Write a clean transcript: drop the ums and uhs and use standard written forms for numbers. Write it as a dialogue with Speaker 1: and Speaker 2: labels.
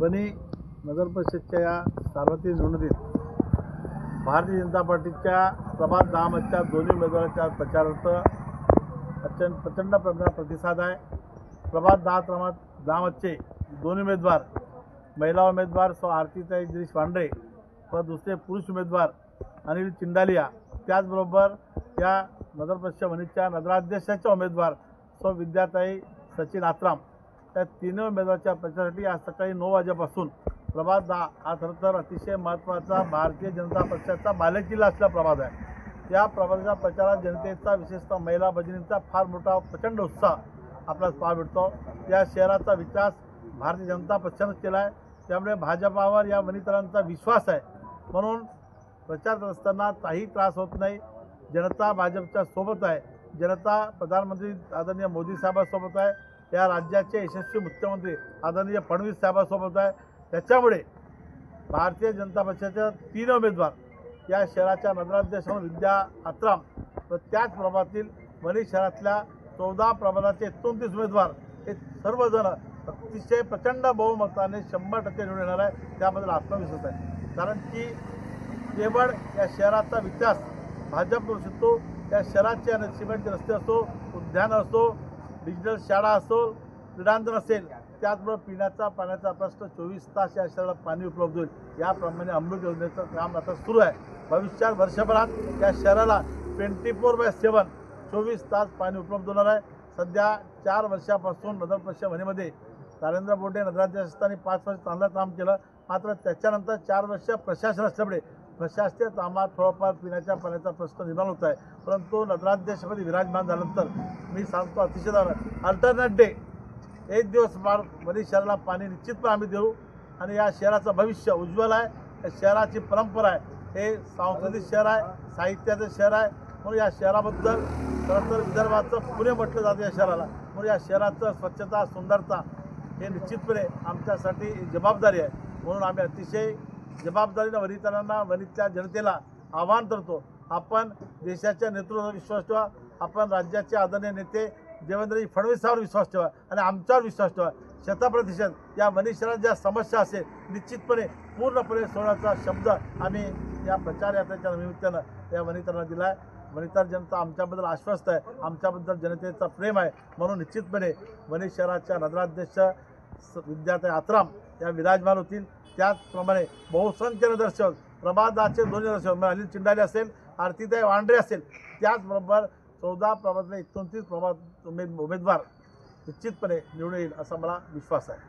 Speaker 1: वणी नगर परिषदच्या या सार्वत्रिक निवडणुकीत भारतीय जनता पार्टीच्या प्रभात दामच्या दोन्ही उमेदवारांच्या प्रचारार्थ प्रचंड प्रमाणात प्रतिसाद आहे। प्रभात दामचे दोन्ही उमेदवार महिला उमेदवार सौ आरतीताई गिरीश वांड्रे व दुसरे पुरुष उमेदवार अनिल चिंडालिया, त्याचबरोबर या नगर परिषद वणीच्या नगराध्यक्षाच्या उमेदवार सौ विद्याताई सचिन आत्राम या तिन्ही उमेदवारांच्या प्रचारासाठी आज सकाळी 9 वाजेपासून प्रभात हा खरं तर अतिशय महत्त्वाचा भारतीय जनता पक्षाचा बालेकिल्ला असलेला प्रभात आहे। या प्रभाताच्या प्रचारात जनतेचा विशेषतः महिला भगिनींचा फार मोठा प्रचंड उत्साह आपल्याला पाहायला मिळतो। या शहराचा विकास भारतीय जनता पक्षाने केला आहे, त्यामुळे भाजपावर या वणीकरांचा विश्वास आहे। म्हणून प्रचार करत असताना काही त्रास होत नाही। जनता भाजपच्या सोबत आहे, जनता प्रधानमंत्री आदरणीय मोदी साहेबांसोबत आहे, या राज्याचे यशस्वी मुख्यमंत्री आदरणीय फडणवीस साहेबांसोबत आहे। त्याच्यामुळे भारतीय जनता पक्षाच्या 3 उमेदवार या शहराच्या नगराध्यक्ष विद्या आत्राम व त्याच प्रभागातील वणी शहरातल्या 14 प्रभागाचे 29 उमेदवार हे सर्वजण अतिशय प्रचंड बहुमताने 100% निवडून येणार आहे। त्याबद्दल आत्मविश्वास आहे, कारण की केवळ या शहराचा विकास भाजप करू शकतो। या शहराचे सिमेंटचे रस्ते असो, उद्यानं असो, डिजिटल शाळा असो, क्रीडांगण असेल, त्याचबरोबर पिण्याचा पाण्याचा प्रश्न 24 तास या शहराला पाणी उपलब्ध होईल, याप्रमाणे अमृत योजनेचं काम आता सुरू आहे। भविष्यात वर्षभरात या शहराला 24/7 24 तास पाणी उपलब्ध होणार आहे। सध्या 4 वर्षापासून नगर परिषद वणीमध्ये नरेंद्र बोडे नगराध्यक्ष असताना 5 वर्ष चांगलं काम केलं, मात्र त्याच्यानंतर 4 वर्ष प्रशासन असल्यामुळे प्रशासकीय कामात थोडाफार पिण्याच्या पाण्याचा प्रश्न निर्माण होत आहे। परंतु नगराध्यक्षपदी विराजमान झाल्यानंतर मी सांगतो अतिशय अल्टरनेट डे एक दिवस वणी शहराला पाणी निश्चितपणे आम्ही देऊ आणि या शहराचं भविष्य उज्ज्वल आहे। या शहराची परंपरा आहे, हे सांस्कृतिक शहर आहे, साहित्याचं शहर आहे। म्हणून या शहराबद्दल खरं तर विदर्भाचं पुणे म्हटलं जातं या शहराला। म्हणून या शहराचं स्वच्छता सुंदरता हे निश्चितपणे आमच्यासाठी जबाबदारी आहे। म्हणून आम्ही अतिशय जबाबदारीनं वणीकरांना वणीच्या जनतेला आवाहन करतो, आपण देशाच्या नेतृत्वावर विश्वास ठेवा, आपण राज्याचे आदरणीय नेते देवेंद्रजी फडणवीसांवर विश्वास ठेवा आणि आमच्यावर विश्वास ठेवा। 100% या वणी शहरात ज्या समस्या असेल निश्चितपणे पूर्णपणे सोडण्याचा शब्द आम्ही या प्रचार यात्रेच्या निमित्तानं या वणीकरांना दिला आहे। वणीकर जनता आमच्याबद्दल आश्वस्त आहे, आमच्याबद्दल जनतेचा प्रेम आहे। म्हणून निश्चितपणे वणी शहराच्या नगराध्यक्ष विद्याताई आत्राम या विराजमान होतील। त्याचप्रमाणे बहुसंख्य नगरसेवक प्रभादाचे 2 नगरसेवक अनिल चिंडाले असेल, आरतीताई वांड्रे असेल, त्याचबरोबर 14 प्रभागातले 29 उमेदवार निश्चितपणे निवडून येईल असा मला विश्वास आहे।